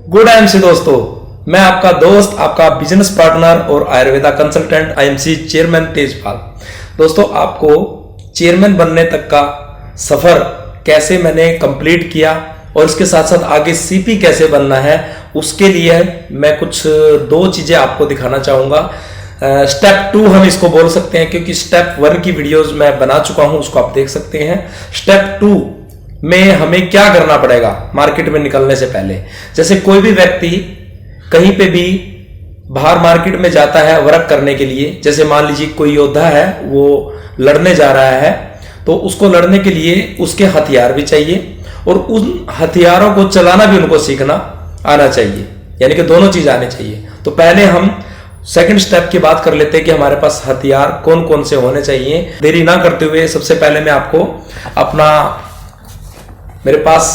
Good IMC दोस्तों, मैं आपका दोस्त, आपका बिजनेस पार्टनर और Ayurveda consultant IMC chairman Tejpal. दोस्तों, आपको चेयरमैन बनने तक का सफर कैसे मैंने कंप्लीट किया और इसके साथ साथ आगे सीपी कैसे बनना है, उसके लिए मैं कुछ दो चीजें आपको दिखाना चाहूंगा। स्टेप 2 हम इसको बोल सकते हैं, क्योंकि स्टेप 1 की वीडियोस मैं बना चुका हूं, उसको आप देख सकते हैं। स्टेप 2 में हमें क्या करना पड़ेगा मार्केट में निकलने से पहले। जैसे कोई भी व्यक्ति कहीं पे भी बाहर मार्केट में जाता है वर्क करने के लिए, जैसे मान लीजिए कोई योद्धा है, वो लड़ने जा रहा है, तो उसको लड़ने के लिए उसके हथियार भी चाहिए और उन हथियारों को चलाना भी उनको सीखना आना चाहिए, यानी कि दोनों चीज आनी चाहिए। तो पहले हम सेकंड स्टेप की बात कर लेते हैं कि हमारे पास हथियार कौन कौन से होने चाहिए। देरी ना करते हुए सबसे पहले मैं आपको मेरे पास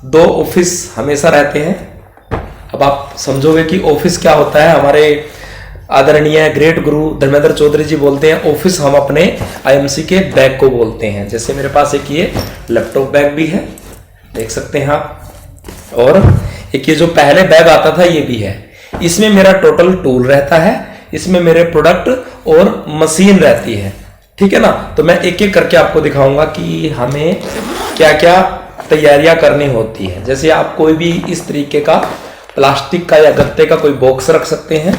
2 ऑफिस हमेशा रहते हैं। अब आप समझोगे कि ऑफिस क्या होता है। हमारे आदरणीय ग्रेट गुरु धर्मेंद्र चौधरी जी बोलते हैं ऑफिस हम अपने आईएमसी के बैग को बोलते हैं। जैसे मेरे पास एक ये लैपटॉप बैग भी है, देख सकते हैं आप, और एक ये जो पहले बैग आता था ये भी है। इसमें मेरा टोटल टूल रहता है, इसमें मेरे प्रोडक्ट और मशीन रहती है, ठीक है ना। तो मैं एक एक करके आपको दिखाऊंगा कि हमें क्या क्या तैयारियां करनी होती है। जैसे आप कोई भी इस तरीके का प्लास्टिक का या गत्ते का कोई बॉक्स रख सकते हैं।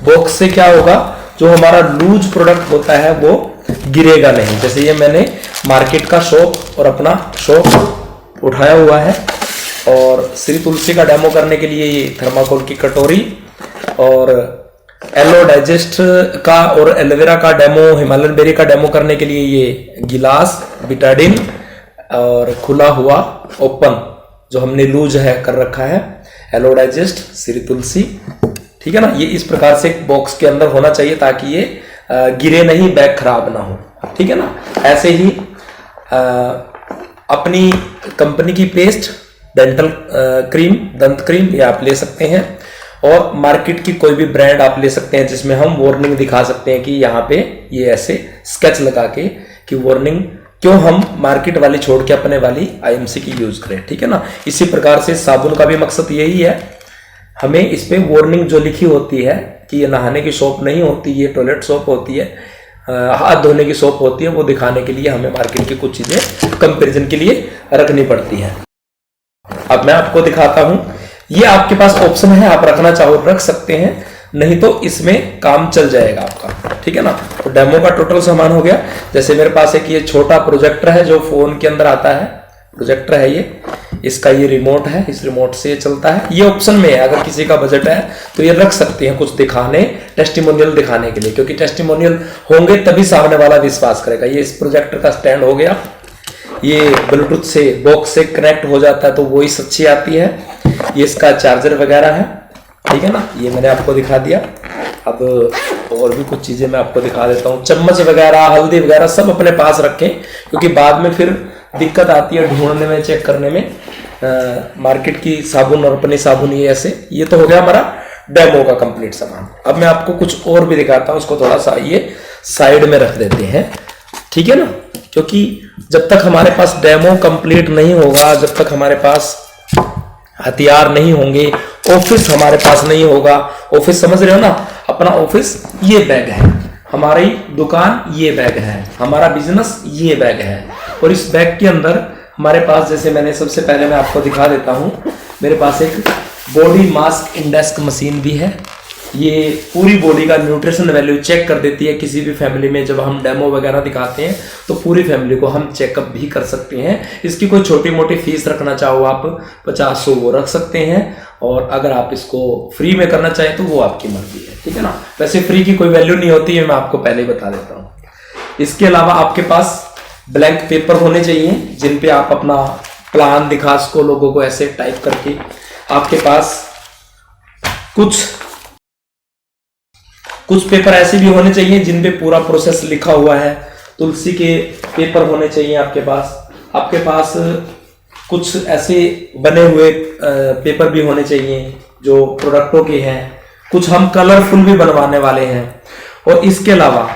बॉक्स से क्या होगा, जो हमारा लूज प्रोडक्ट होता है वो गिरेगा नहीं। जैसे ये मैंने मार्केट का शॉप और अपना शॉप उठाया हुआ है, और श्री तुलसी का डेमो करने के लिए ये थर्माकोल की कटोरी, और एलो डाइजेस्ट का और एलोवेरा का डेमो, हिमालयन बेरी का डेमो करने के लिए ये गिलास, बिटाडिन, और खुला हुआ ओपन जो हमने लूज है कर रखा है, एलो डाइजेस्ट, श्री तुलसी, ठीक है ना। ये इस प्रकार से एक बॉक्स के अंदर होना चाहिए ताकि ये गिरे नहीं, बैग खराब ना हो, ठीक है ना। ऐसे ही अपनी कंपनी की पेस्ट, डेंटल क्रीम, दंत क्रीम, ये आप ले सकते हैं, और मार्केट की कोई भी ब्रांड आप ले सकते हैं जिसमें हम वार्निंग दिखा सकते हैं कि यहाँ पे ये ऐसे स्केच लगा के कि वार्निंग क्यों हम मार्केट वाली छोड़ के अपने वाली आईएमसी की यूज करें, ठीक है ना। इसी प्रकार से साबुन का भी मकसद यही है, हमें इस पे वार्निंग जो लिखी होती है कि ये नहाने की सोप नहीं होती, ये टॉयलेट सोप होती है, हाथ धोने की सोप होती है, वो दिखाने के लिए हमें मार्केट की कुछ चीजें कंपैरिजन के लिए रखनी पड़ती है। अब मैं आपको दिखाता हूं, ये आपके पास ऑप्शन है, आप रखना चाहो रख सकते हैं, नहीं तो इसमें काम चल जाएगा आपका, ठीक है ना। तो डेमो का टोटल सामान हो गया। जैसे मेरे पास एक ये छोटा प्रोजेक्टर है जो फोन के अंदर आता है, प्रोजेक्टर है ये, इसका ये रिमोट है, इस रिमोट से ये चलता है। ये ऑप्शन में है, अगर किसी का बजट है तो ये रख सकते हैं कुछ दिखाने, टेस्टिमोनियल दिखाने के लिए, क्योंकि टेस्टिमोनियल होंगे तभी सामने वाला विश्वास करेगा। ये इस प्रोजेक्टर का स्टैंड हो गया, ये ब्लूटूथ से बॉक्स से कनेक्ट हो जाता है तो वॉइस अच्छी आती है। ये इसका चार्जर वगैरह है, ठीक है ना, ये मैंने आपको दिखा दिया। अब और भी कुछ चीजें मैं आपको दिखा देता हूँ। चम्मच वगैरह, हल्दी वगैरह सब अपने पास रखें, क्योंकि बाद में फिर दिक्कत आती है ढूंढने में, चेक करने में। मार्केट की साबुन और अपनी साबुन, ये ऐसे। ये तो हो गया हमारा डेमो का कंप्लीट सामान। अब मैं आपको कुछ और भी दिखाता हूँ, उसको थोड़ा सा ये साइड में रख देते हैं, ठीक है ना, क्योंकि जब तक हमारे पास डेमो कंप्लीट नहीं होगा, जब तक हमारे पास हथियार नहीं होंगे, ऑफिस हमारे पास नहीं होगा। ऑफिस समझ रहे हो ना, अपना ऑफिस ये बैग है, हमारी दुकान ये बैग है, हमारा बिजनेस ये बैग है, और इस बैग के अंदर हमारे पास, जैसे मैंने सबसे पहले मैं आपको दिखा देता हूं, मेरे पास एक बॉडी मास इंडेक्स मशीन भी है। ये पूरी बॉडी का न्यूट्रिशन वैल्यू चेक कर देती है। किसी भी फैमिली में जब हम डेमो वगैरह दिखाते हैं तो पूरी फैमिली को हम चेकअप भी कर सकते हैं। इसकी कोई छोटी मोटी फीस रखना चाहो आप 50-100 वो रख सकते हैं, और अगर आप इसको फ्री में करना चाहें तो वो आपकी मर्जी है, ठीक है ना। वैसे फ्री की कोई वैल्यू नहीं होती है, मैं आपको पहले ही बता देता हूँ। इसके अलावा आपके पास ब्लैंक पेपर होने चाहिए जिन पे आप अपना प्लान दिखा सको लोगों को, ऐसे टाइप करके। आपके पास कुछ पेपर ऐसे भी होने चाहिए जिन पे पूरा प्रोसेस लिखा हुआ है। तुलसी के पेपर होने चाहिए आपके पास कुछ ऐसे बने हुए पेपर भी होने चाहिए जो प्रोडक्टों के हैं। कुछ हम कलरफुल भी बनवाने वाले हैं। और इसके अलावा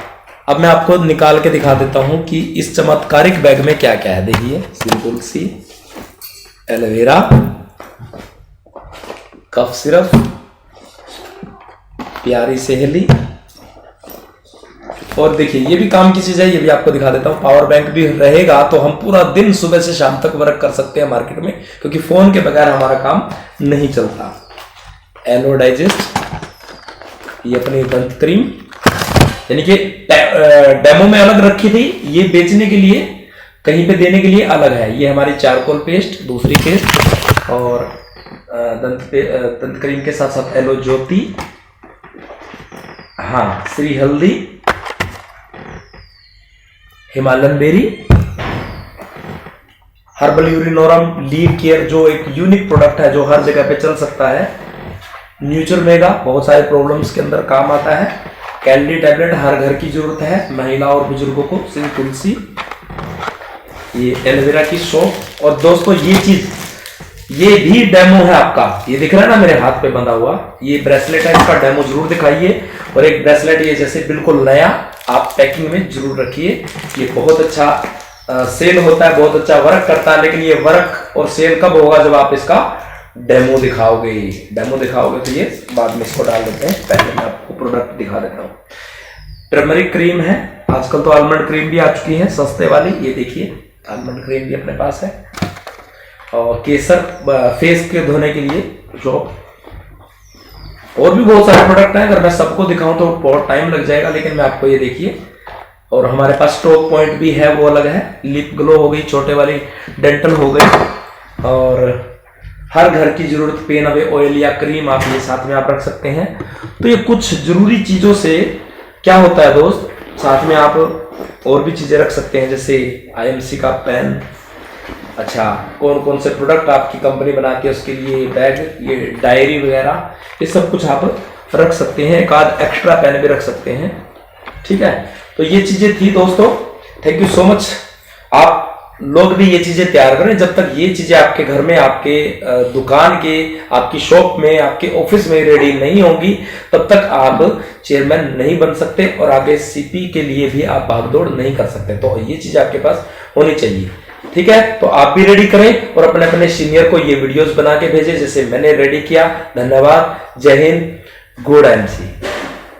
अब मैं आपको निकाल के दिखा देता हूं कि इस चमत्कारिक बैग में क्या क्या है। देखिए, श्री तुलसी, एलोवेरा, कफ सिरप, प्यारी सहेली, और देखिए ये भी काम की चीज है, ये भी आपको दिखा देता हूँ। पावर बैंक भी रहेगा तो हम पूरा दिन सुबह से शाम तक वर्क कर सकते हैं मार्केट में, क्योंकि फोन के बगैर हमारा काम नहीं चलता। एलो डाइजेस्ट, ये अपनी दंत क्रीम, यानी कि डेमो में अलग रखी थी, ये बेचने के लिए कहीं पे देने के लिए अलग है। ये हमारी चारकोल पेस्ट, दूसरी पेस्ट, और दंत क्रीम के साथ साथ एलो ज्योति, हाँ Shri Haldi, Himalayan berry, herbal यूरिनोरम लीव केयर जो एक यूनिक प्रोडक्ट है जो हर जगह पे चल सकता है। न्यूचर मेगा बहुत सारे प्रॉब्लम्स के अंदर काम आता है। कैंडी टैबलेट हर घर की जरूरत है महिला और बुजुर्गों को। सिंह तुलसी, ये एलोवेरा की सोप, और दोस्तों ये चीज, ये भी डेमो है आपका, ये दिख रहा है ना मेरे हाथ पे बंधा हुआ, ये ब्रेसलेट है, इसका डेमो जरूर दिखाइए। और एक ब्रेसलेट ये जैसे बिल्कुल नया आप पैकिंग में जरूर रखिए। ये बहुत अच्छा सेल होता है, बहुत अच्छा वर्क करता है, लेकिन ये वर्क और सेल कब होगा, जब आप इसका डेमो दिखाओगे। डेमो दिखाओगे तो ये बाद में इसको डाल देते हैं, पहले मैं आपको प्रोडक्ट दिखा देता हूँ। टर्मरिक क्रीम है, आजकल तो आलमंड क्रीम भी आ चुकी है सस्ते वाली, ये देखिए आलमंड क्रीम भी अपने पास है। और केसर फेस के धोने के लिए जो, और भी बहुत सारे प्रोडक्ट हैं, अगर मैं सबको दिखाऊं तो बहुत टाइम लग जाएगा, लेकिन मैं आपको ये देखिए। और हमारे पास स्ट्रोक पॉइंट भी है, वो अलग है। लिप ग्लो हो गई छोटे वाली, डेंटल हो गई, और हर घर की जरूरत पेन अवे ऑयल या क्रीम आप ये साथ में आप रख सकते हैं। तो ये कुछ जरूरी चीजों से क्या होता है दोस्त, साथ में आप और भी चीजें रख सकते हैं, जैसे IMC का पेन, अच्छा कौन कौन से प्रोडक्ट आपकी कंपनी बनाती है उसके लिए बैग, ये डायरी वगैरह, ये सब कुछ आप रख सकते हैं। एक आध एक्स्ट्रा पेन भी रख सकते हैं, ठीक है। तो ये चीजें थी दोस्तों, थैंक यू सो मच। आप लोग भी ये चीजें तैयार करें। जब तक ये चीजें आपके घर में, आपके दुकान के, आपकी शॉप में, आपके ऑफिस में रेडी नहीं होंगी, तब तक आप चेयरमैन नहीं बन सकते और आगे CP के लिए भी आप भागदौड़ नहीं कर सकते। तो ये चीज आपके पास होनी चाहिए, ठीक है। तो आप भी रेडी करें और अपने अपने सीनियर को ये वीडियोस बना के भेजें जैसे मैंने रेडी किया। धन्यवाद, जय हिंद, गुड MC।